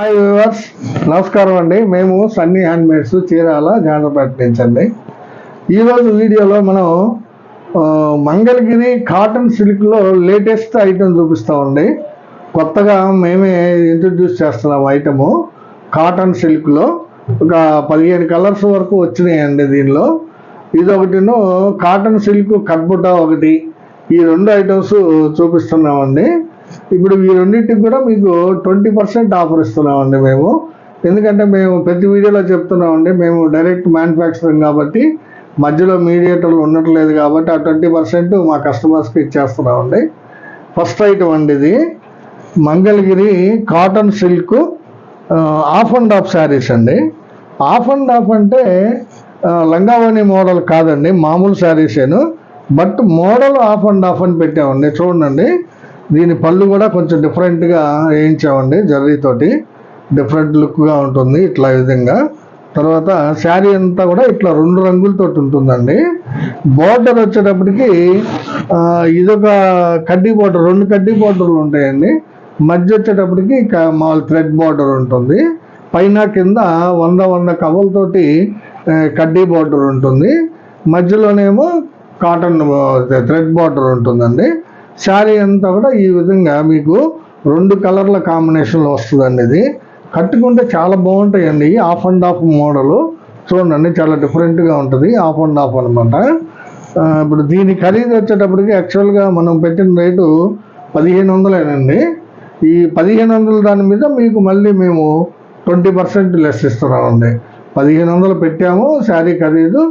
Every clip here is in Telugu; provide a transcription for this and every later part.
హాయ్ వ్యూవర్స్, నమస్కారం అండి. మేము సన్నీ హ్యాండ్మేడ్స్ చీరాల జాండ్రపేట నుంచి అండి. ఈరోజు వీడియోలో మనం మంగళగిరి కాటన్ సిల్క్లో లేటెస్ట్ ఐటమ్ చూపిస్తామండి. కొత్తగా మేమే ఇంట్రడ్యూస్ చేస్తున్నాం ఐటము. కాటన్ సిల్క్లో ఒక 15 కలర్స్ వరకు వచ్చినాయండి. దీనిలో ఇదొకటిను కాటన్ సిల్క్ కట్బుటా ఒకటి, ఈ 2 ఐటమ్స్ చూపిస్తున్నామండి. ఇప్పుడు ఈ రెండింటికి కూడా మీకు 20% ఆఫర్ ఇస్తున్నామండి మేము. ఎందుకంటే మేము ప్రతి వీడియోలో చెప్తున్నామండి, మేము డైరెక్ట్ మ్యానుఫ్యాక్చరింగ్ కాబట్టి మధ్యలో మీడియేటర్లు ఉండట్లేదు కాబట్టి ఆ 20% మా కస్టమర్స్కి ఇచ్చేస్తున్నామండి. ఫస్ట్ ఐటమ్ అండి, ఇది Mangalagiri cotton silk half and half saris అండి. ఆఫ్ అండ్ ఆఫ్ అంటే లంగావణి మోడల్ కాదండి, మామూలు శారీసేను. But model half and half అని పెట్టామండి. చూడండి, దీని పళ్ళు కూడా కొంచెం డిఫరెంట్గా వేయించామండి, జర్రీతోటి డిఫరెంట్ లుక్గా ఉంటుంది ఇట్లా విధంగా. తర్వాత శారీ అంతా కూడా ఇట్లా 2 రంగులతో ఉంటుందండి. బోర్డర్ వచ్చేటప్పటికి ఇదొక కడ్డీ బోర్డర్, 2 కడ్డీ బోర్డర్లు ఉంటాయండి. మధ్య వచ్చేటప్పటికి మామూలు థ్రెడ్ బోర్డర్ ఉంటుంది. పైన కింద 100 కవలతోటి కడ్డీ బోర్డర్ ఉంటుంది. మధ్యలోనేమో కాటన్ థ్రెడ్ బోర్డర్ ఉంటుందండి. శారీ అంతా కూడా ఈ విధంగా మీకు 2 కలర్ల కాంబినేషన్లో వస్తుందండి. ఇది కట్టుకుంటే చాలా బాగుంటాయండి. ఆఫ్ అండ్ ఆఫ్ మోడలు చూడండి, చాలా డిఫరెంట్గా ఉంటుంది. ఆఫ్ అండ్ ఆఫ్ అనమాట. ఇప్పుడు దీని ఖరీదు వచ్చేటప్పటికి యాక్చువల్గా మనం పెట్టిన రేటు 1500 ఈ 1500 దాని మీద మీకు మళ్ళీ మేము 20% లెస్ ఇస్తున్నామండి. 1500 పెట్టాము శారీ ఖరీదు,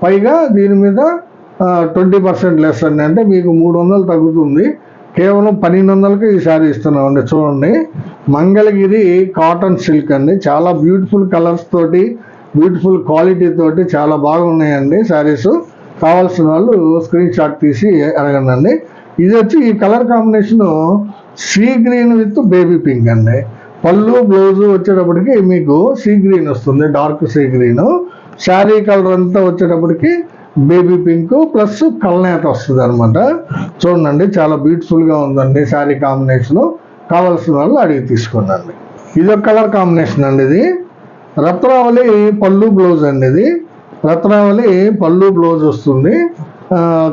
పైగా దీని మీద 20% లెస్ అండి. అంటే మీకు 300 తగ్గుతుంది. కేవలం 1200కి ఈ శారీ ఇస్తున్నామండి. చూడండి, మంగళగిరి కాటన్ సిల్క్ అండి. చాలా బ్యూటిఫుల్ కలర్స్ తోటి, బ్యూటిఫుల్ క్వాలిటీ తోటి చాలా బాగున్నాయండి శారీస్. కావాల్సిన వాళ్ళు స్క్రీన్ షాట్ తీసి అడగండి. ఇది వచ్చి ఈ colour combination sea green with baby pink అండి. పళ్ళు బ్లౌజు వచ్చేటప్పటికి మీకు సీ గ్రీన్ వస్తుంది, dark sea green. Sari colour అంతా వచ్చేటప్పటికి బేబీ పింక్ ప్లస్ కల్నేత వస్తుంది అనమాట. చూడండి, చాలా బ్యూటిఫుల్గా ఉందండి శారీ కాంబినేషను. కావాల్సిన వాళ్ళు అడిగి తీసుకోండి. ఇదొక కలర్ కాంబినేషన్ అండి. ఇది రత్నావళి పళ్ళు బ్లౌజ్ అండి. ఇది రత్నావళి పళ్ళు బ్లౌజ్ వస్తుంది.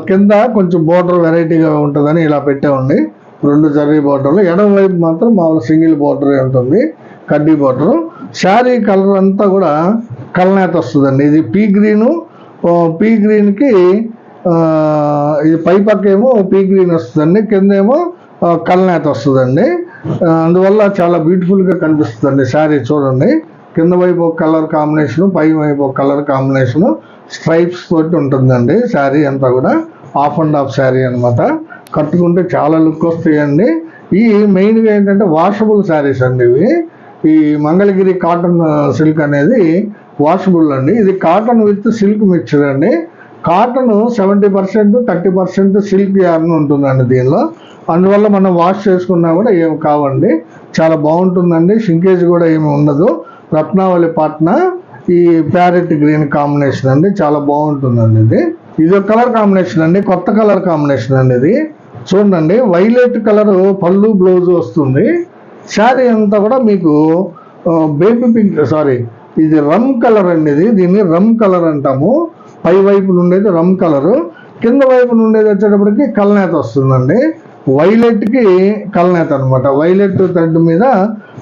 కింద కొంచెం బోర్డర్ వెరైటీగా ఉంటుందని ఇలా పెట్టామండి. 2 జర్రీ బోర్డర్లు, ఎడమ వైపు మాత్రం మామూలు సింగిల్ బోర్డర్ ఉంటుంది, కడ్డీ బోర్డర్. శారీ కలర్ అంతా కూడా కల్నేత వస్తుందండి. ఇది పీ గ్రీన్కి ఇది పై పక్క ఏమో పీ గ్రీన్ వస్తుందండి, కింద ఏమో కల్నేత వస్తుందండి. అందువల్ల చాలా బ్యూటిఫుల్గా కనిపిస్తుందండి శారీ. చూడండి, కింద వైపు ఒక కలర్ కాంబినేషను, పై వైపు ఒక కలర్ కాంబినేషను, స్ట్రైప్స్ తోటి ఉంటుందండి శారీ అంతా కూడా. ఆఫ్ అండ్ ఆఫ్ శారీ అనమాట. కట్టుకుంటే చాలా లుక్ వస్తాయండి. ఈ మెయిన్గా ఏంటంటే వాషబుల్ శారీస్ అండి ఇవి. ఈ మంగళగిరి కాటన్ సిల్క్ అనేది వాషబుల్ అండి. ఇది కాటన్ విత్ సిల్క్ మిక్చర్ అండి. కాటన్ 70%, 30% సిల్క్ యార్న్ ఉంటుందండి దీనిలో. అందువల్ల మనం వాష్ చేసుకున్నా కూడా ఏమి కావండి, చాలా బాగుంటుందండి. షింకేజ్ కూడా ఏమి ఉండదు. రత్నావళి పాట్న ఈ ప్యారెట్ గ్రీన్ కాంబినేషన్ అండి, చాలా బాగుంటుందండి. ఇది ఒక కలర్ కాంబినేషన్ అండి, కొత్త కలర్ కాంబినేషన్ అండి. ఇది చూడండి, వైలెట్ కలర్ పళ్ళు బ్లౌజ్ వస్తుంది. శారీ అంతా కూడా మీకు బేబీ పింక్, ఇది రమ్ కలర్ అండి. దీన్ని రమ్ కలర్ అంటాము. పై వైపు నుండేది రమ్ కలరు, కింద వైపు నుండేది వచ్చేటప్పటికి కల్నేత వస్తుందండి. వైలెట్కి కల్నేత అనమాట. వైలెట్ థ్రెడ్ మీద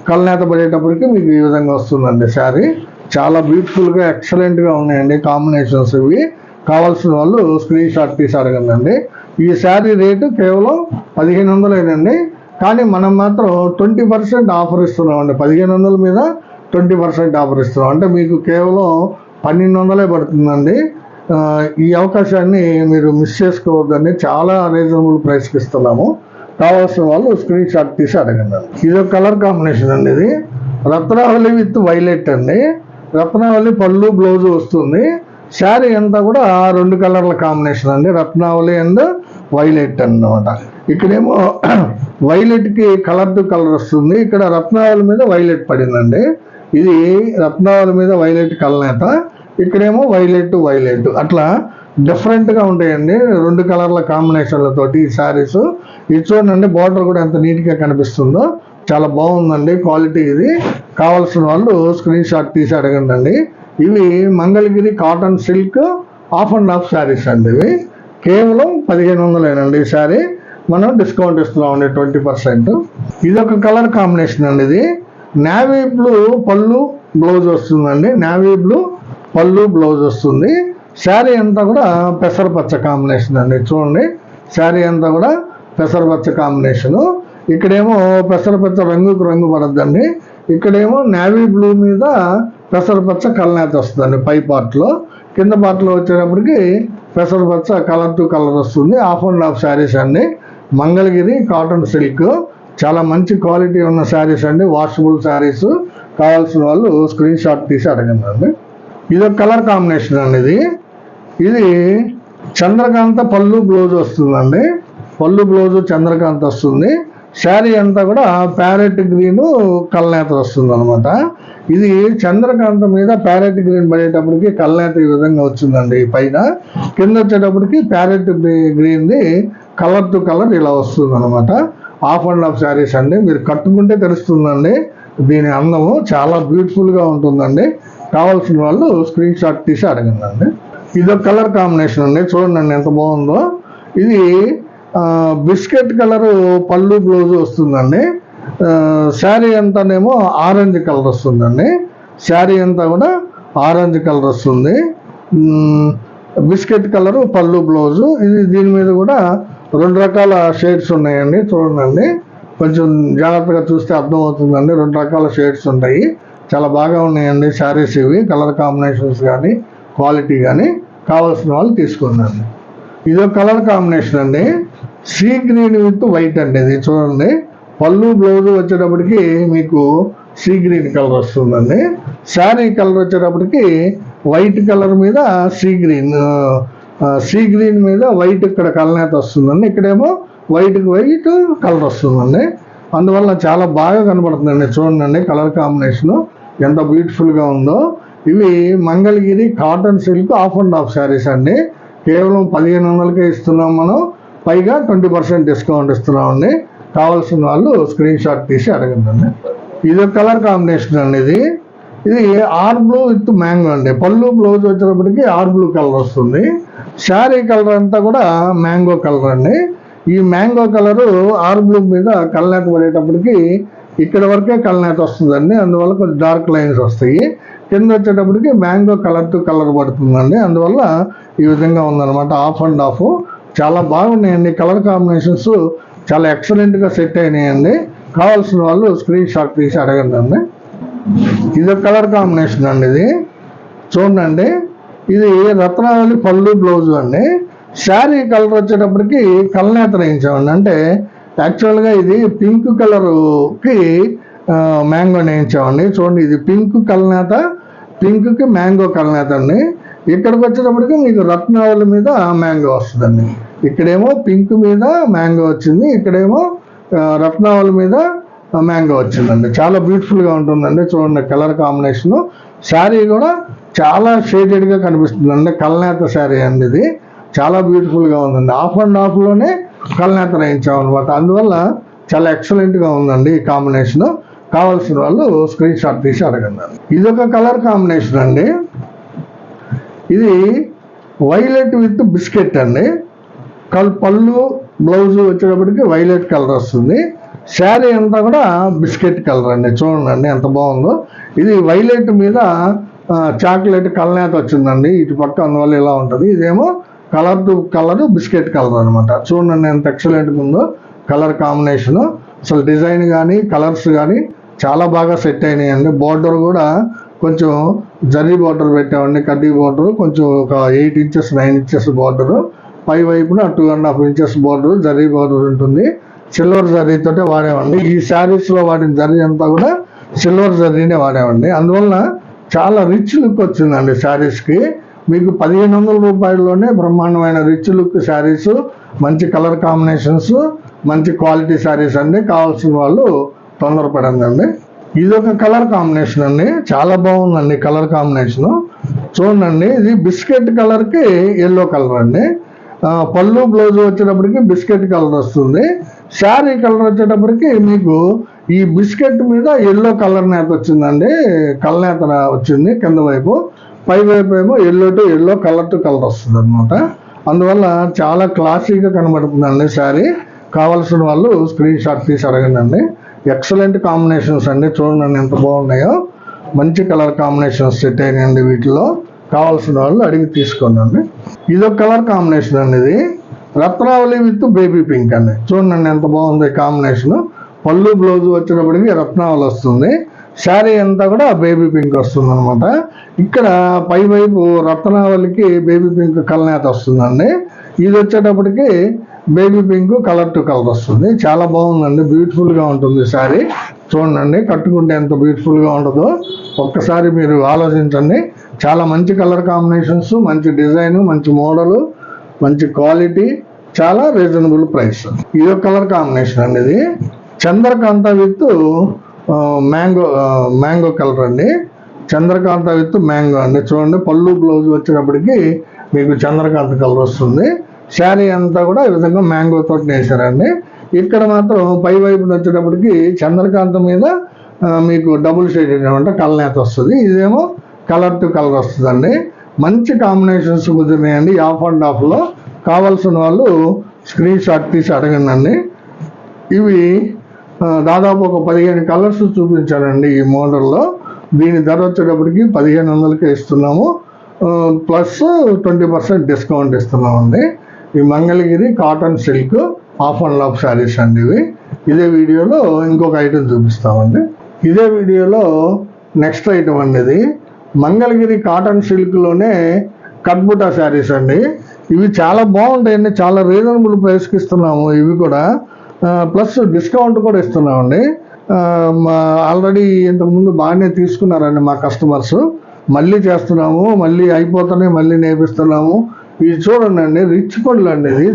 కల్నేత పడేటప్పటికి మీకు ఈ విధంగా వస్తుందండి శారీ. చాలా బ్యూటిఫుల్గా ఎక్సలెంట్గా ఉన్నాయండి కాంబినేషన్స్ ఇవి. కావాల్సిన వాళ్ళు స్క్రీన్ షాట్ తీసి అడగండి. ఈ శారీ రేటు కేవలం 1500 కానీ మనం మాత్రం 20% ఆఫర్ ఇస్తున్నామండి. 1500 మీద 20% ఆఫర్ ఇస్తున్నాం అంటే మీకు కేవలం 1200 పడుతుందండి. ఈ అవకాశాన్ని మీరు మిస్ చేసుకోవద్దండి. చాలా రీజనబుల్ ప్రైస్కి ఇస్తున్నాము. కావాల్సిన వాళ్ళు స్క్రీన్ షాట్ తీసి అడగండి. ఇది ఒక కలర్ కాంబినేషన్ అండి. ఇది రత్నావళి విత్ వైలెట్ అండి. రత్నావళి పళ్ళు బ్లౌజ్ వస్తుంది. శారీ అంతా కూడా 2 కలర్ల కాంబినేషన్ అండి, రత్నావళి అండ్ వైలెట్ అన్నమాట. ఇక్కడేమో వైలెట్కి కలర్ టు కలర్ వస్తుంది, ఇక్కడ రత్నావళి మీద వైలెట్ పడిందండి. ఇది రత్నావళి మీద వైలెట్ కల్నేత, ఇక్కడేమో వైలెట్ అట్లా డిఫరెంట్గా ఉంటాయండి. 2 కలర్ల కాంబినేషన్లతోటి ఈ శారీస్. ఇది చూడండి, బార్డర్ కూడా ఎంత నీట్గా కనిపిస్తుందో. చాలా బాగుందండి క్వాలిటీ. ఇది కావాల్సిన వాళ్ళు స్క్రీన్ షాట్ తీసి అడగండి. ఇవి Mangalagiri cotton silk half and half saris అండి. ఇవి కేవలం 1500 ఈ శారీ మనం డిస్కౌంట్ ఇస్తున్నామండి 20%. ఇది ఒక కలర్ కాంబినేషన్ అండి. ఇది నేవీ బ్లూ పళ్ళు బ్లౌజ్ వస్తుందండి. నేవీ బ్లూ పళ్ళు బ్లౌజ్ వస్తుంది. శారీ అంతా కూడా పెసరపచ్చ కాంబినేషన్ అండి. చూడండి, శారీ అంతా కూడా పెసరపచ్చ కాంబినేషను. ఇక్కడేమో పెసరపచ్చ రంగుకు రంగు పడద్దండి. ఇక్కడేమో నేవీ బ్లూ మీద పెసరపచ్చ కలనేత వస్తుందండి పై పార్ట్లో. కింద పార్ట్లో వచ్చేటప్పటికి పెసరపచ్చ కలర్ టు కలర్ వస్తుంది. ఆఫ్ అండ్ ఆఫ్ శారీస్ అండి. మంగళగిరి కాటన్ సిల్క్ చాలా మంచి క్వాలిటీ ఉన్న శారీస్ అండి. వాషబుల్ శారీస్. కావాల్సిన వాళ్ళు స్క్రీన్ షాట్ తీసి అడగండి అండి. ఇది ఒక కలర్ కాంబినేషన్ అండి. ఇది చంద్రకాంత పళ్ళు బ్లౌజ్ వస్తుందండి. పళ్ళు బ్లౌజ్ చంద్రకాంత వస్తుంది. శారీ అంతా కూడా ప్యారెట్ గ్రీన్ కల్నేత వస్తుంది అనమాట. ఇది చంద్రకాంత మీద ప్యారెట్ గ్రీన్ పడేటప్పటికి కల్నేత ఈ విధంగా వచ్చిందండి పైన. కింద వచ్చేటప్పటికి ప్యారెట్ గ్రీన్ది కలర్ టు కలర్ ఇలా వస్తుంది అనమాట. ఆఫ్ అండ్ ఆఫ్ శారీస్ అండి. మీరు కట్టుకుంటే తెలుస్తుందండి దీని అందము. చాలా బ్యూటిఫుల్గా ఉంటుందండి. కావాల్సిన వాళ్ళు స్క్రీన్ షాట్ తీసి అడగండి. ఇదొక కలర్ కాంబినేషన్ అండి. చూడండి ఎంత బాగుందో. ఇది బిస్కెట్ కలర్ పళ్ళు బ్లౌజ్ వస్తుందండి. శారీ అంతానేమో ఆరెంజ్ కలర్ వస్తుందండి. శారీ అంతా కూడా ఆరెంజ్ కలర్ వస్తుంది. బిస్కెట్ కలర్ పళ్ళు బ్లౌజు. ఇది దీని మీద కూడా 2 రకాల షేడ్స్ ఉన్నాయండి. చూడండి, కొంచెం జాగ్రత్తగా చూస్తే అర్థమవుతుందండి. 2 రకాల షేడ్స్ ఉంటాయి. చాలా బాగా ఉన్నాయండి శారీస్ ఇవి. కలర్ కాంబినేషన్స్ కానీ క్వాలిటీ కానీ కావాల్సిన వాళ్ళు తీసుకోండి. ఇదో కలర్ కాంబినేషన్ అండి. సీ గ్రీన్ విత్ వైట్ అండి. ఇది చూడండి, పళ్ళు బ్లౌజ్ వచ్చేటప్పటికి మీకు సీ గ్రీన్ కలర్ వస్తుందండి. శారీ కలర్ వచ్చేటప్పటికి వైట్ కలర్ మీద సీ గ్రీన్ మీద వైట్ ఇక్కడ కలనేత వస్తుందండి. ఇక్కడేమో వైట్ కలర్ వస్తుందండి. అందువల్ల చాలా బాగా కనబడుతుందండి. చూడండి కలర్ కాంబినేషను ఎంత బ్యూటిఫుల్గా ఉందో. ఇవి Mangalagiri cotton silk half and half saris అండి. కేవలం 1500కే ఇస్తున్నాం మనం. పైగా 20% డిస్కౌంట్ ఇస్తున్నామండి. కావాల్సిన వాళ్ళు స్క్రీన్ షాట్ తీసి అడగండి. ఇది కలర్ కాంబినేషన్ అండి. ఇది ఆర్ బ్లూ విత్ మ్యాంగో అండి. పళ్ళు బ్లౌజ్ వచ్చేటప్పటికి ఆర్ బ్లూ కలర్ వస్తుంది. శారీ కలర్ అంతా కూడా మ్యాంగో కలర్ అండి. ఈ మ్యాంగో కలరు ఆర్ బ్లూ మీద కలనేత పడేటప్పటికి ఇక్కడ వరకే కలనేత వస్తుందండి. అందువల్ల కొంచెం డార్క్ లైన్స్ వస్తాయి. కింద వచ్చేటప్పటికి మ్యాంగో కలర్ టు కలర్ పడుతుందండి. అందువల్ల ఈ విధంగా ఉందన్నమాట. ఆఫ్ అండ్ ఆఫ్ చాలా బాగున్నాయండి. కలర్ కాంబినేషన్స్ చాలా ఎక్సలెంట్గా సెట్ అయినాయండి. కావాల్సిన వాళ్ళు స్క్రీన్ షాట్ తీసి అడగండి. ఇది కలర్ కాంబినేషన్ అండి. ఇది చూడండి, ఇది రత్నావళి పళ్ళు బ్లౌజ్ అండి. శారీ కలర్ వచ్చేటప్పటికి కలనేత వేయించామండి. అంటే యాక్చువల్గా ఇది పింక్ కలర్కి మ్యాంగో వేయించామండి. చూడండి, ఇది పింక్ కలనేత, పింక్కి మ్యాంగో కలనేత అండి. ఇక్కడికి వచ్చేటప్పటికి మీకు రత్నావళి మీద మ్యాంగో వస్తుందండి. ఇక్కడేమో పింక్ మీద మ్యాంగో వచ్చింది, ఇక్కడేమో రత్నావళి మీద మ్యాంగో వచ్చిందండి. చాలా బ్యూటిఫుల్గా ఉంటుందండి. చూడండి కలర్ కాంబినేషను. శారీ కూడా చాలా షేడెడ్గా కనిపిస్తుందండి. కలనేత శారీ అండి. ఇది చాలా బ్యూటిఫుల్గా ఉందండి. ఆఫ్ అండ్ ఆఫ్లోనే కలనేత వేయించామన్నమాట. అందువల్ల చాలా ఎక్సలెంట్గా ఉందండి ఈ కాంబినేషను. కావాల్సిన వాళ్ళు స్క్రీన్ షాట్ తీసి అడగండి. ఇదొక కలర్ కాంబినేషన్ అండి. ఇది వైలెట్ విత్ బిస్కెట్ అండి. పళ్ళు బ్లౌజ్ వచ్చేటప్పటికి వైలెట్ కలర్ వస్తుంది. శారీ అంతా కూడా బిస్కెట్ కలర్ అండి. చూడండి ఎంత బాగుందో. ఇది వైలెట్ మీద చాక్లెట్ కలనేత వచ్చిందండి ఇటు పక్క. అందువల్ల ఇలా ఉంటుంది. ఇదేమో colour to colour biscuit colour అనమాట. చూడండి ఎంత ఎక్సలెంట్గా ఉందో కలర్ కాంబినేషను. అసలు డిజైన్ కానీ కలర్స్ కానీ చాలా బాగా సెట్ అయినాయండి. బోర్డర్ కూడా కొంచెం జరీ బోర్డర్ పెట్టామండి. కడ్డీ బోర్డర్ కొంచెం ఒక 8 ఇంచెస్ 9 ఇంచెస్ బోర్డరు. పై వైపున 2.5 ఇంచెస్ బోర్డర్ జరీ బోర్డర్ ఉంటుంది. సిల్వర్ జరీతోటే వాడామండి. ఈ శారీస్లో వాడిన జరీ అంతా కూడా సిల్వర్ జరీనే వాడామండి. అందువల్ల చాలా రిచ్ లుక్ వచ్చిందండి శారీస్కి. మీకు 1500 రూపాయల్లోనే బ్రహ్మాండమైన రిచ్ లుక్ శారీస్, మంచి కలర్ కాంబినేషన్స్, మంచి క్వాలిటీ శారీస్ అండి. కావాల్సిన వాళ్ళు తొందరపడండి. ఇదొక కలర్ కాంబినేషన్ అండి. చాలా బాగుందండి కలర్ కాంబినేషను. చూడండి, ఇది బిస్కెట్ కలర్కి ఎల్లో కలర్ అండి. పళ్ళు బ్లౌజ్ వచ్చేటప్పటికి బిస్కెట్ కలర్ వస్తుంది. శారీ కలర్ వచ్చేటప్పటికి మీకు ఈ బిస్కెట్ మీద ఎల్లో కలర్ నేత వచ్చిందండి, కలనేత వచ్చింది కింద వైపు, పై వైపు ఏమో yellow to yellow, colour to colour వస్తుంది అనమాట. అందువల్ల చాలా క్లాసీగా కనబడుతుందండి శారీ. కావాల్సిన వాళ్ళు స్క్రీన్ షాట్ తీసి అడగండి. ఎక్సలెంట్ కాంబినేషన్స్ అండి, చూడండి ఎంత బాగున్నాయో. మంచి కలర్ కాంబినేషన్స్ సెట్ అయినాయండి వీటిలో. కావాల్సిన వాళ్ళు అడిగి తీసుకోండి. ఇదొక కలర్ కాంబినేషన్ అండి, ఇది రత్నావళి విత్ బేబీ పింక్ అండి. చూడండి ఎంత బాగుంది కాంబినేషన్. పళ్ళు బ్లౌజ్ వచ్చినప్పటికీ రత్నావళి వస్తుంది, శారీ అంతా కూడా బేబీ పింక్ వస్తుంది అనమాట. ఇక్కడ పై వైపు రత్నావళికి బేబీ పింక్ కలనేత వస్తుందండి. ఇది వచ్చేటప్పటికి baby pink colour to colour వస్తుంది. చాలా బాగుందండి, బ్యూటిఫుల్గా ఉంటుంది శారీ. చూడండి కట్టుకుంటే ఎంత బ్యూటిఫుల్గా ఉంటుందో ఒక్కసారి మీరు ఆలోచించండి. చాలా మంచి కలర్ కాంబినేషన్స్, మంచి డిజైన్, మంచి మోడలు, మంచి క్వాలిటీ, చాలా రీజనబుల్ ప్రైస్. ఇది కలర్ కాంబినేషన్ అండి, ఇది చంద్రకాంత విత్ మ్యాంగో కలర్ అండి. చంద్రకాంత విత్ మ్యాంగో అండి. చూడండి పళ్ళు బ్లౌజ్ వచ్చేటప్పటికి మీకు చంద్రకాంత కలర్ వస్తుంది. శారీ అంతా కూడా ఈ విధంగా మ్యాంగో తోటి వేసారండి. ఇక్కడ మాత్రం పై వైపున వచ్చేటప్పటికి చంద్రకాంత మీద మీకు డబుల్ షేడ్ అనమాట కలనేత వస్తుంది. ఇదేమో కలర్ టు కలర్ వస్తుందండి. మంచి కాంబినేషన్స్ కుదిరినాయండి. ఆఫ్ అండ్ ఆఫ్లో కావాల్సిన వాళ్ళు స్క్రీన్ షాట్ తీసి అడగండి. ఇవి దాదాపు ఒక 15 కలర్స్ చూపించానండి ఈ మోడల్లో. దీని ధర వచ్చేటప్పటికి 1500కే ఇస్తున్నాము, ప్లస్ 20% డిస్కౌంట్ ఇస్తున్నామండి. ఈ Mangalagiri cotton silk half and half saris అండి ఇవి. ఇదే వీడియోలో ఇంకొక ఐటెం చూపిస్తామండి. ఇదే వీడియోలో నెక్స్ట్ ఐటమ్ అండి, ఇది మంగళగిరి కాటన్ సిల్క్లోనే కట్బుటా శారీస్ అండి. ఇవి చాలా బాగుంటాయండి, చాలా రీజనబుల్ ప్రైస్కి ఇస్తున్నాము. ఇవి కూడా ప్లస్ డిస్కౌంట్ కూడా ఇస్తున్నామండి. ఆల్రెడీ ఇంతకుముందు బాగానే తీసుకున్నారండి మా కస్టమర్స్. మళ్ళీ చేస్తున్నాము, మళ్ళీ అయిపోతానే మళ్ళీ నేర్పిస్తున్నాము. ఇది చూడండి రిచ్ పళ్ళు అండి, ఇది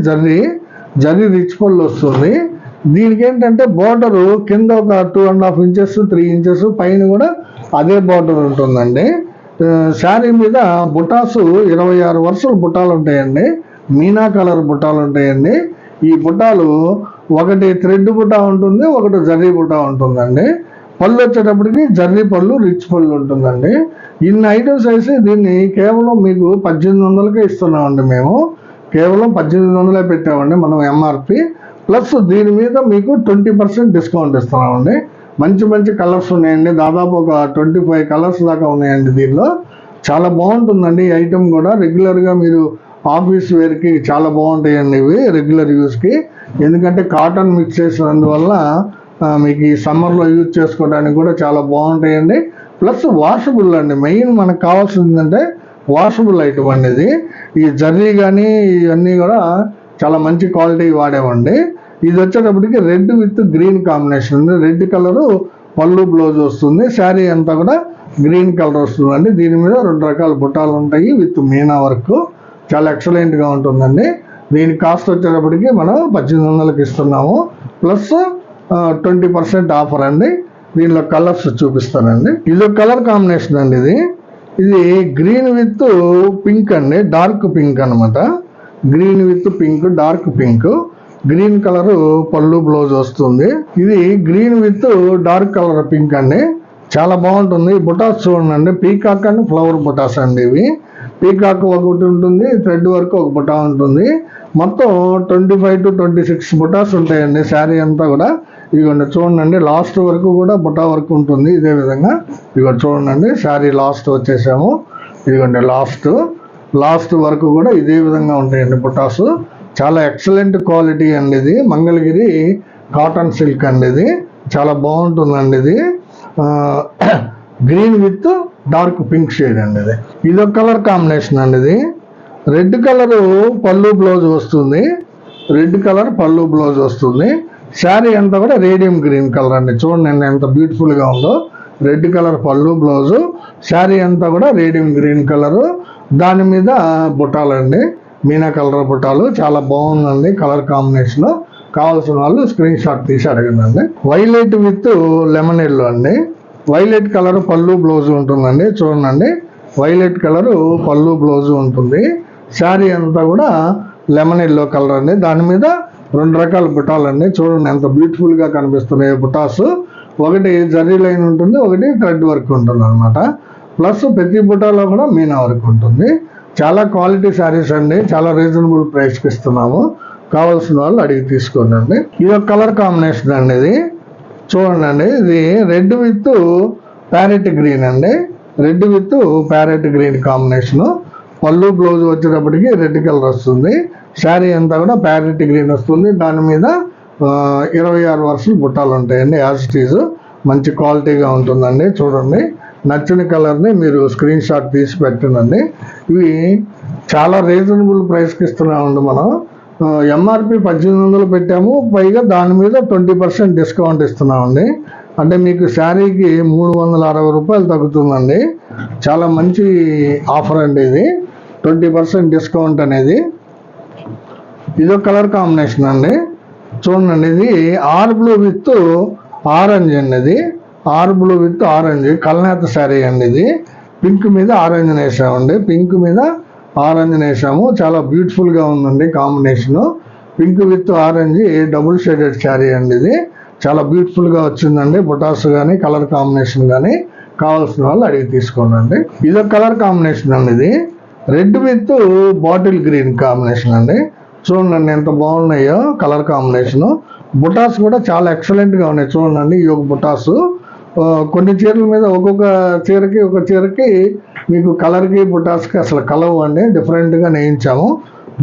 జర్రీ రిచ్ పళ్ళు వస్తుంది. దీనికి ఏంటంటే బోర్డరు కింద ఒక 2.5 ఇంచెస్ 3 ఇంచెస్, పైన కూడా అదే బోర్డర్ ఉంటుందండి. శారీ మీద బుటాసు 26 వరుసలు బుటాలు ఉంటాయండి, మీనా కలర్ బుటాలు ఉంటాయండి. ఈ బుటాలు ఒకటి థ్రెడ్ బుటా ఉంటుంది, ఒకటి జర్రీ బుటా ఉంటుందండి. పళ్ళు వచ్చేటప్పటికి జర్రీ పళ్ళు, రిచ్ పళ్ళు ఉంటుందండి. ఇన్ని ఐటమ్స్ వేసి దీన్ని కేవలం మీకు 1800కే ఇస్తున్నామండి. మేము కేవలం 1800 పెట్టామండి మనం ఎంఆర్పి. ప్లస్ దీని మీద మీకు 20% డిస్కౌంట్ ఇస్తున్నామండి. మంచి మంచి కలర్స్ ఉన్నాయండి, దాదాపు ఒక 25 కలర్స్ దాకా ఉన్నాయండి దీనిలో. చాలా బాగుంటుందండి ఈ ఐటమ్ కూడా. రెగ్యులర్గా మీరు ఆఫీస్ వేర్కి చాలా బాగుంటాయండి ఇవి, రెగ్యులర్ యూస్కి. ఎందుకంటే కాటన్ మిక్స్ చేసినందువల్ల మీకు ఈ సమ్మర్లో యూజ్ చేసుకోవడానికి కూడా చాలా బాగుంటాయండి. ప్లస్ వాషబుల్ అండి, మెయిన్ మనకు కావాల్సింది ఏంటంటే వాషబుల్ ఐటమ్ అండి ఇది. ఈ జర్రీ కానీ ఇవన్నీ కూడా చాలా మంచి క్వాలిటీ వాడేవండి. ఇది వచ్చేటప్పటికి రెడ్ విత్ గ్రీన్ కాంబినేషన్ ఉంది. రెడ్ కలరు పళ్ళు బ్లౌజ్ వస్తుంది, శారీ అంతా కూడా గ్రీన్ కలర్ వస్తుందండి. దీని మీద 2 రకాల బుట్టాలు ఉంటాయి విత్ మీనా వర్క్. చాలా ఎక్సలెంట్గా ఉంటుందండి. దీని కాస్ట్ వచ్చేటప్పటికి మనం 1800కి ఇస్తున్నాము, ప్లస్ 20% ఆఫర్ అండి. దీనిలో కలర్స్ చూపిస్తానండి. ఇది కలర్ కాంబినేషన్ అండి, ఇది గ్రీన్ విత్ పింక్ అండి, డార్క్ పింక్ అనమాట. Green with pink, dark pink. Green colour పళ్ళు బ్లౌజ్ వస్తుంది. ఇది green with dark colour pink అండి, చాలా బాగుంటుంది. బుటాస్ చూడండి, పీకాక్ అండ్ ఫ్లవర్ బుటాస్ అండి ఇవి. పీకాక్ ఒకటి ఉంటుంది, థ్రెడ్ వర్క్ ఒక బుటా ఉంటుంది. మొత్తం 25 to 26 బుటాస్ ఉంటాయండి శారీ అంతా కూడా. ఇదిగోండి చూడండి, లాస్ట్ వరకు కూడా బుటా వర్క్ ఉంటుంది ఇదే విధంగా. ఇదిగోండి చూడండి, శారీ లాస్ట్ వచ్చేసాము. ఇదిగోండి లాస్ట్ వరకు కూడా ఇదే విధంగా ఉంటాయండి బుటాస్. చాలా ఎక్సలెంట్ క్వాలిటీ అండి ఇది. మంగళగిరి కాటన్ సిల్క్ అండి, ఇది చాలా బాగుంటుందండి. ఇది green with dark pink shade అండి. ఇది ఒక కలర్ కాంబినేషన్ అండి. ఇది రెడ్ కలర్ పళ్ళు బ్లౌజ్ వస్తుంది, శారీ అంతా కూడా రేడియం గ్రీన్ కలర్ అండి. చూడండి ఎంత బ్యూటిఫుల్గా ఉందో. రెడ్ కలర్ పళ్ళు బ్లౌజు, శారీ అంతా కూడా రేడియం గ్రీన్ కలరు. దాని మీద బుట్టాలండి, మీనా కలర్ బుట్టాలు. చాలా బాగుందండి కలర్ కాంబినేషన్. కావాల్సిన వాళ్ళు స్క్రీన్ షాట్ తీసి అడగండి. వైలెట్ విత్ లెమన్ ఎల్లో అండి. వైలెట్ కలర్ పళ్ళు బ్లౌజ్ ఉంటుందండి. చూడండి, వైలెట్ కలర్ పళ్ళు బ్లౌజ్ ఉంటుంది. శారీ అంతా కూడా లెమన్ ఎల్లో కలర్ అండి. దాని మీద 2 రకాల బుటాలండి. చూడండి ఎంత బ్యూటిఫుల్గా కనిపిస్తున్నాయి బుటాస్. ఒకటి జరీ లైన్ ఉంటుంది, ఒకటి థ్రెడ్ వర్క్ ఉంటుంది అనమాట. ప్లస్ ప్రతి బుటాలో కూడా మీనా వర్క్ ఉంటుంది. చాలా క్వాలిటీ శారీస్ అండి, చాలా రీజనబుల్ ప్రైస్కి ఇస్తున్నాము. కావాల్సిన వాళ్ళు అడిగి తీసుకోండి అండి. ఇది ఒక కలర్ కాంబినేషన్ అండి. ఇది చూడండి, ఇది రెడ్ విత్ ప్యారెట్ గ్రీన్ అండి. Red with parrot green combination. పళ్ళు బ్లౌజ్ వచ్చేటప్పటికి రెడ్ కలర్ వస్తుంది. శారీ అంతా కూడా ప్యారెట్ గ్రీన్ వస్తుంది. దాని మీద 26 వరుసలు బుట్టాలు ఉంటాయండి. యాజ్ ఇట్ ఈజ్ మంచి క్వాలిటీగా ఉంటుందండి. చూడండి, నచ్చిన కలర్ని మీరు స్క్రీన్ షాట్ తీసి పెట్టండి. ఇవి చాలా రీజనబుల్ ప్రైస్కి ఇస్తున్నామండి. మనం ఎంఆర్పి 1800 పెట్టాము, పైగా దాని మీద 20% డిస్కౌంట్ ఇస్తున్నామండి. అంటే మీకు శారీకి 360 రూపాయలు తగ్గుతుందండి. చాలా మంచి ఆఫర్ అండి ఇది, 20% డిస్కౌంట్ అనేది. ఇదొక కలర్ కాంబినేషన్ అండి. చూడండి, ఇది ఆర్ బ్లూ విత్ ఆరెంజ్ అండి. ఇది ఆర్ బ్లూ విత్ ఆరెంజ్ కల్నేత శారీ అండి. ఇది పింక్ మీద ఆరెంజ్ వేసామండి. పింక్ మీద ఆరెంజ్ వేసాము. చాలా బ్యూటిఫుల్గా ఉందండి combination. Pink with orange double shaded sari అండి. ఇది చాలా బ్యూటిఫుల్గా వచ్చిందండి. బుటాస్ కానీ కలర్ కాంబినేషన్ కానీ కావాల్సిన వాళ్ళు అడిగి తీసుకోండి. ఇదొక కలర్ కాంబినేషన్ అండి. ఇది red with bottle green combination అండి. చూడండి ఎంత బాగున్నాయో కలర్ కాంబినేషను. బుటాస్ కూడా చాలా ఎక్సలెంట్గా ఉన్నాయి. చూడండి, ఈ యొక్క బుటాసు కొన్ని చీరల మీద ఒక్కొక్క చీరకి మీకు కలర్కి బుటాస్కి అసలు కలవు అండి. డిఫరెంట్గా నేయించాము.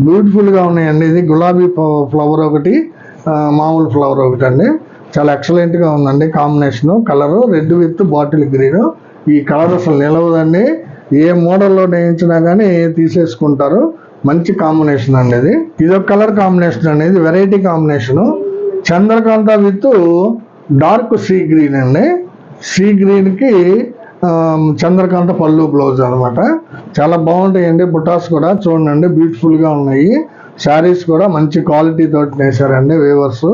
బ్యూటిఫుల్గా ఉన్నాయండి. ఇది గులాబీ ఫ్లవర్ ఒకటి, మామూలు ఫ్లవర్ ఒకటి అండి. చాలా ఎక్సలెంట్గా ఉందండి combination. Colour red with bottle green. ఈ కలర్ అసలు నిలవదండి. ఏ మోడల్లో నేయించినా కానీ తీసేసుకుంటారు. మంచి కాంబినేషన్ అండి. ఇది ఇదొక కలర్ కాంబినేషన్ అండి. ఇది variety combination. Chandrakanta with dark sea green అండి. సీ గ్రీన్కి చంద్రకాంత పళ్ళు బ్లౌజ్ అనమాట. చాలా బాగుంటాయండి బుటాస్ కూడా. చూడండి, బ్యూటిఫుల్గా ఉన్నాయి. శారీస్ కూడా మంచి క్వాలిటీ తోటి వేశారండి. వేవర్స్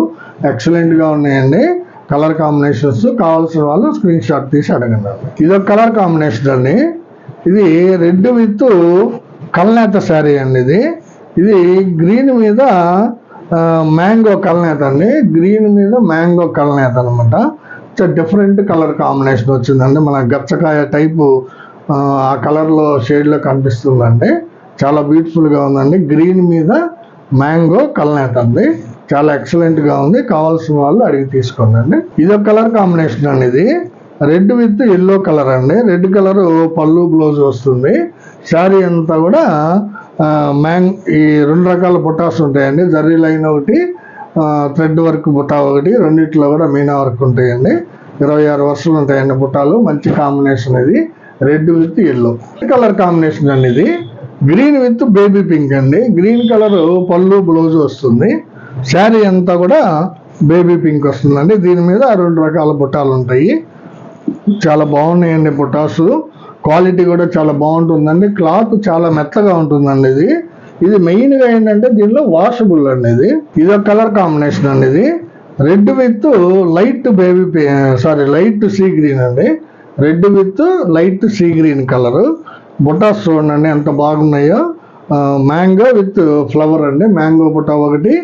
ఎక్సలెంట్గా ఉన్నాయండి. కలర్ కాంబినేషన్స్ కావాల్సిన వాళ్ళు స్క్రీన్ షాట్ తీసి అడగండి. ఇదొక కలర్ కాంబినేషన్ అండి. ఇది రెడ్ విత్ కల్నేత శారీ అండి. ఇది గ్రీన్ మీద మ్యాంగో కల్నేత అండి. గ్రీన్ మీద మ్యాంగో కల్నేత అనమాట. డిఫరెంట్ కలర్ కాంబినేషన్ వచ్చిందండి. మన గచ్చకాయ టైపు ఆ కలర్లో షేడ్లో కనిపిస్తుందండి. చాలా బ్యూటిఫుల్గా ఉందండి. గ్రీన్ మీద మ్యాంగో కల్నేత అండి. చాలా ఎక్సలెంట్గా ఉంది. కావాల్సిన వాళ్ళు అడిగి తీసుకోండి. ఇదొక కలర్ కాంబినేషన్ అండి. ఇది రెడ్ విత్ ఎల్లో కలర్ అండి. రెడ్ కలర్ పళ్ళు బ్లౌజ్ వస్తుంది. శారీ అంతా కూడా ఈ 2 రకాల బుటాస్ ఉంటాయండి. జరీ లైన్ ఒకటి, థ్రెడ్ వర్క్ బుటా ఒకటి. రెండిట్లో కూడా మీనా వర్క్ ఉంటాయండి. 26 వరుసలు ఉంటాయండి బుటాలు. మంచి కాంబినేషన్ ఇది. Red with yellow colour combination అండి. ఇది గ్రీన్ విత్ బేబీ పింక్ అండి. గ్రీన్ కలర్ పళ్ళు బ్లౌజ్ వస్తుంది. శారీ అంతా కూడా బేబీ పింక్ వస్తుందండి. దీని మీద 2 రకాల బుటాలు ఉంటాయి. చాలా బాగున్నాయండి బుటాసు. క్వాలిటీ కూడా చాలా బాగుంటుందండి. క్లాత్ చాలా మెత్తగా ఉంటుందండి. ఇది మెయిన్గా ఏంటంటే దీనిలో వాషబుల్ అండి. ఇది ఒక కలర్ కాంబినేషన్ అండి. ఇది red with light light sea green అండి. Red with light sea green colour. బుటాస్ చూడండి ఎంత బాగున్నాయో. మ్యాంగో విత్ ఫ్లవర్ అండి. మ్యాంగో బుటా ఒకటి,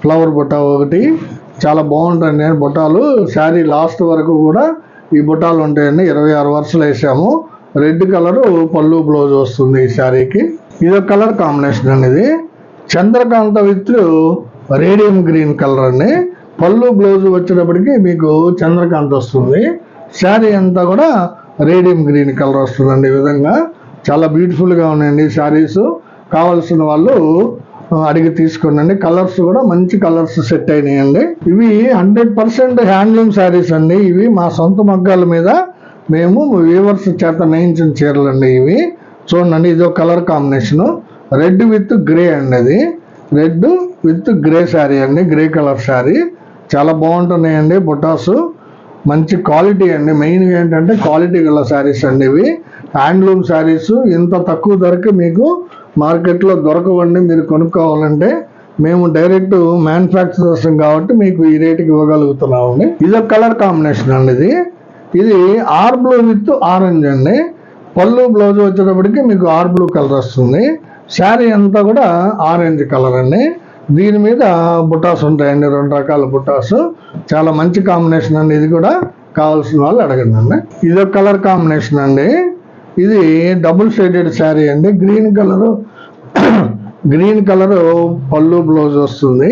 ఫ్లవర్ బుటా ఒకటి. చాలా బాగుంటాయండి బుటాలు. శారీ లాస్ట్ వరకు కూడా ఈ బుటాలు ఉంటాయండి. 26 వరుసలు వేసాము. రెడ్ కలర్ పళ్ళు బ్లౌజ్ వస్తుంది ఈ శారీకి. ఇదొక కలర్ కాంబినేషన్ అండి. ఇది Chandrakanta with radium green colour అండి. పళ్ళు బ్లౌజ్ వచ్చేటప్పటికి మీకు చంద్రకాంత వస్తుంది. శారీ అంతా కూడా రేడియం గ్రీన్ కలర్ వస్తుందండి. ఈ విధంగా చాలా బ్యూటిఫుల్గా ఉన్నాయండి శారీస్. కావాల్సిన వాళ్ళు అడిగి తీసుకోండి. కలర్స్ కూడా మంచి కలర్స్ సెట్ అయినాయండి. ఇవి 100% హ్యాండ్లూమ్ శారీస్ అండి. ఇవి మా సొంత మగ్గాల మీద మేము వీవర్స్ చేత నేయించిన చీరలండి ఇవి. చూడండి, ఇది ఒక colour combination. Red with grey అండి. అది రెడ్ విత్ గ్రే శారీ అండి. Grey colour sari. చాలా బాగుంటున్నాయండి బుటాసు. మంచి క్వాలిటీ అండి. మెయిన్గా ఏంటంటే క్వాలిటీ గల శారీస్ అండి ఇవి. హ్యాండ్లూమ్ శారీస్ ఇంత తక్కువ ధరకి మీకు మార్కెట్లో దొరకవండి. మీరు కొనుక్కోవాలంటే మేము డైరెక్ట్ మ్యానుఫ్యాక్చరర్స్ కాబట్టి మీకు ఈ రేటుకి ఇవ్వగలుగుతున్నామండి. ఇది ఒక కలర్ కాంబినేషన్ అండి. ఇది ఆర్ బ్లూ విత్ ఆరెంజ్ అండి. పళ్ళు బ్లౌజ్ వచ్చేటప్పటికి మీకు ఆర్ బ్లూ కలర్ వస్తుంది. శారీ అంతా కూడా ఆరెంజ్ కలర్ అండి. దీని మీద బుటాస్ ఉంటాయండి, 2 రకాల బుటాస్. చాలా మంచి కాంబినేషన్ అండి. ఇది కూడా కావాల్సిన వాళ్ళు అడగండి అండి. ఇది ఒక కలర్ కాంబినేషన్ అండి. ఇది డబుల్ షేడెడ్ శారీ అండి. గ్రీన్ కలరు పళ్ళు బ్లౌజ్ వస్తుంది.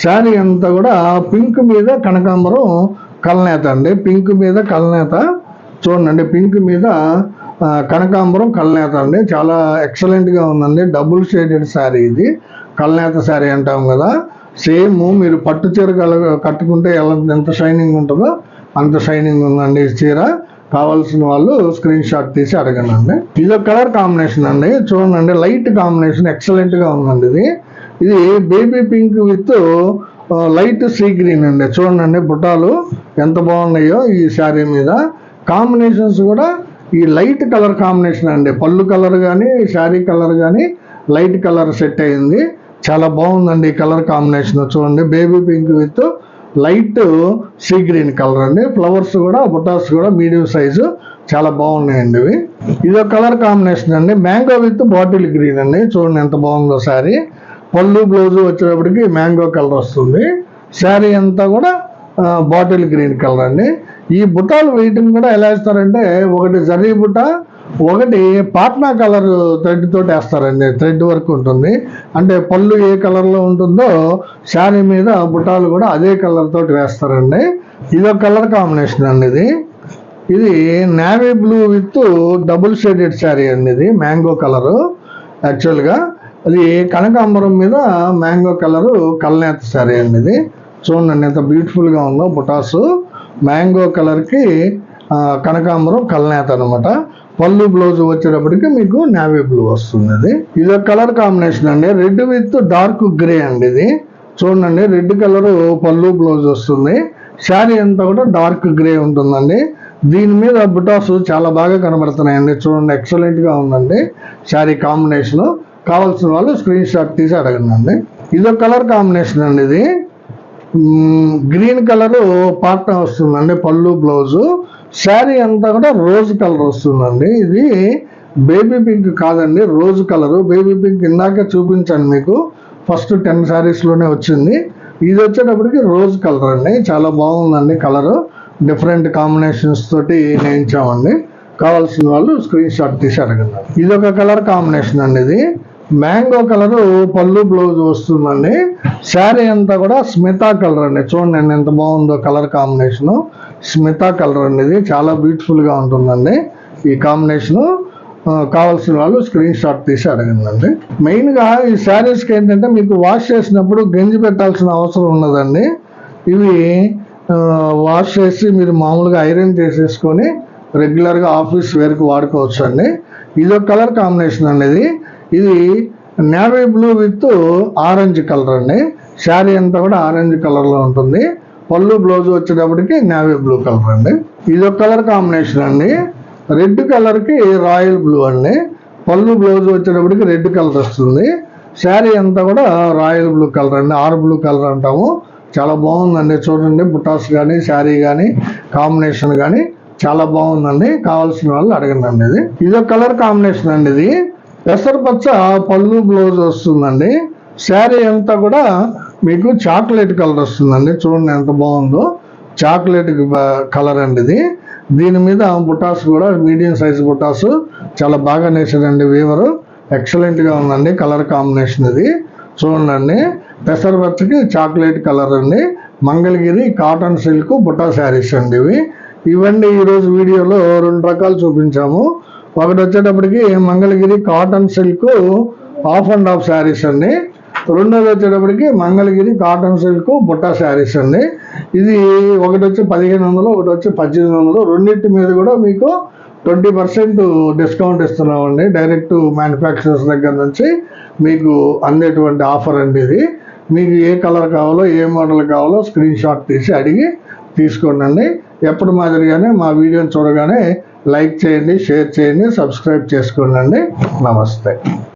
శారీ అంతా కూడా పింక్ మీద కనకాంబరం కలనేత అండి. పింక్ మీద కలనేత చూడండి. పింక్ మీద కనకాంబరం కలనేత అండి. చాలా ఎక్సలెంట్గా ఉందండి. Double shaded sari. ఇది కలనేత శారీ అంటాం కదా, సేమ్ మీరు పట్టు చీర కట్టుకుంటే ఎంత షైనింగ్ ఉంటుందో అంత షైనింగ్ ఉందండి ఈ చీర. కావాల్సిన వాళ్ళు స్క్రీన్ షాట్ తీసి అడగండి అండి. ఇది ఒక కలర్ కాంబినేషన్ అండి. చూడండి, లైట్ కాంబినేషన్ ఎక్సలెంట్గా ఉందండి. ఇది baby pink with light sea green అండి. చూడండి బుటాలు ఎంత బాగున్నాయో ఈ శారీ మీద. కాంబినేషన్స్ కూడా ఈ లైట్ కలర్ కాంబినేషన్ అండి. పళ్ళు కలర్ కానీ శారీ కలర్ కానీ లైట్ కలర్ సెట్ అయింది. చాలా బాగుందండి ఈ కలర్ కాంబినేషన్. చూడండి, baby pink with light sea green colour అండి. ఫ్లవర్స్ కూడా బుటాస్ కూడా మీడియం సైజు చాలా బాగున్నాయండి ఇవి. ఇది ఒక కలర్ కాంబినేషన్ అండి. మ్యాంగో విత్ బాటిల్ గ్రీన్ అండి. చూడండి ఎంత బాగుందో శారీ. పళ్ళు బ్లౌజ్ వచ్చేటప్పటికి మ్యాంగో కలర్ వస్తుంది. శారీ అంతా కూడా బాటిల్ గ్రీన్ కలర్ అండి. ఈ బుటాలు వేయటం కూడా ఎలా వేస్తారంటే, ఒకటి జరీ బుట్ట, ఒకటి పాట్నా కలర్ థ్రెడ్ తోటి వేస్తారండి. థ్రెడ్ వర్క్ ఉంటుంది. అంటే పళ్ళు ఏ కలర్లో ఉంటుందో శారీ మీద బుటాలు కూడా అదే కలర్ తోటి వేస్తారండి. ఇది ఒక కలర్ కాంబినేషన్ అండి. ఇది navy blue with double shaded sari అండి. ఇది మ్యాంగో కలరు. యాక్చువల్గా అది కనకాంబరం మీద మ్యాంగో కలరు కలనేత శారీ అండి. ఇది చూడండి ఎంత బ్యూటిఫుల్గా ఉందో. బుటాసు మ్యాంగో కలర్కి కనకాంబరం కలనేత అనమాట. పళ్ళు బ్లౌజ్ వచ్చేటప్పటికి మీకు నేవీ బ్లూ వస్తుంది. ఇది ఒక కలర్ కాంబినేషన్ అండి. రెడ్ విత్ డార్క్ గ్రే అండి. ఇది చూడండి, రెడ్ కలర్ పళ్ళు బ్లౌజ్ వస్తుంది. శారీ అంతా కూడా డార్క్ గ్రే ఉంటుందండి. దీని మీద బుటాస్ చాలా బాగా కనబడుతున్నాయండి. చూడండి, ఎక్సలెంట్గా ఉందండి శారీ కాంబినేషన్. కావాల్సిన వాళ్ళు స్క్రీన్ షాట్ తీసి అడగండి. ఇది ఒక కలర్ కాంబినేషన్ అండి. ఇది గ్రీన్ కలరు పాట్నా వస్తుందండి. పళ్ళు బ్లౌజు. శారీ అంతా కూడా రోజ్ కలర్ వస్తుందండి. ఇది బేబీ పింక్ కాదండి, రోజ్ కలరు. బేబీ పింక్ ఇందాకే చూపించాను మీకు, ఫస్ట్ 10 శారీస్లోనే వచ్చింది. ఇది వచ్చేటప్పటికి రోజ్ కలర్ అండి. చాలా బాగుందండి కలరు. డిఫరెంట్ కాంబినేషన్స్ తోటి నేయించామండి. కావాల్సిన వాళ్ళు స్క్రీన్ షాట్ తీసి అడగండి. ఇది ఒక కలర్ కాంబినేషన్ అండి. ఇది మ్యాంగో కలరు పళ్ళు బ్లౌజ్ వస్తుందండి. శారీ అంతా కూడా స్మితా కలర్ అండి. చూడండి ఎంత బాగుందో కలర్ కాంబినేషను. స్మితా కలర్ అండి. ఇది చాలా బ్యూటిఫుల్గా ఉంటుందండి ఈ కాంబినేషను. కావాల్సిన వాళ్ళు స్క్రీన్ షాట్ తీసి అడగండి. మెయిన్గా ఈ శారీస్కి ఏంటంటే మీకు వాష్ చేసినప్పుడు గంజి పెట్టాల్సిన అవసరం ఉండదండి. ఇవి వాష్ చేసి మీరు మామూలుగా ఐరన్ చేసేసుకొని రెగ్యులర్గా ఆఫీస్ వేర్కి వాడుకోవచ్చు అండి. ఇది ఒక కలర్ కాంబినేషన్ అనేది. ఇది navy blue with orange colour అండి. శారీ అంతా కూడా ఆరెంజ్ కలర్లో ఉంటుంది. పళ్ళు బ్లౌజ్ వచ్చేటప్పటికి నేవీ బ్లూ కలర్ అండి. ఇది ఒక కలర్ కాంబినేషన్ అండి. రెడ్ కలర్కి రాయల్ బ్లూ అండి. పళ్ళు బ్లౌజ్ వచ్చేటప్పటికి రెడ్ కలర్ వస్తుంది. శారీ అంతా కూడా రాయల్ బ్లూ కలర్ అండి. ఆర్ బ్లూ కలర్ అంటాము. చాలా బాగుందండి. చూడండి, బుటాస్ కానీ శారీ కానీ కాంబినేషన్ కానీ చాలా బాగుందండి. కావాల్సిన వాళ్ళు అడగండి. ఇది ఒక కలర్ కాంబినేషన్ అండి. ఇది పెసరపచ్చ పళ్ళు బ్లౌజ్ వస్తుందండి. శారీ అంతా కూడా మీకు చాక్లెట్ కలర్ వస్తుందండి. చూడండి ఎంత బాగుందో, చాక్లెట్ కలర్ అండి ఇది. దీని మీద బుటాస్ కూడా మీడియం సైజ్ బుటాస్ చాలా బాగా నేసారండి వీవరు. ఎక్సలెంట్గా ఉందండి కలర్ కాంబినేషన్. ఇది చూడండి, పెసరపచ్చకి చాక్లెట్ కలర్ అండి. మంగళగిరి కాటన్ సిల్క్ బుటా శారీస్ అండి ఇవన్నీ ఈరోజు వీడియోలో 2 రకాలు చూపించాము. ఒకటి వచ్చేటప్పటికి Mangalagiri cotton silk half and half saris అండి. రెండోది వచ్చేటప్పటికి మంగళగిరి కాటన్ సిల్క్ బుట్టా శారీస్ అండి. ఇది ఒకటి వచ్చి 1500, ఒకటి వచ్చి 1800. రెండింటి మీద కూడా మీకు 20% డిస్కౌంట్ ఇస్తున్నామండి. డైరెక్ట్ మ్యానుఫ్యాక్చరర్స్ దగ్గర నుంచి మీకు అందేటువంటి ఆఫర్ అండి ఇది. మీకు ఏ కలర్ కావాలో ఏ మోడల్ కావాలో స్క్రీన్ షాట్ తీసి అడిగి తీసుకోండి. ఎప్పుడు మాదిరిగానే మా వీడియోని చూడగానే లైక్ చేయండి, షేర్ చేయండి, సబ్స్క్రైబ్ చేసుకోండి. నమస్తే.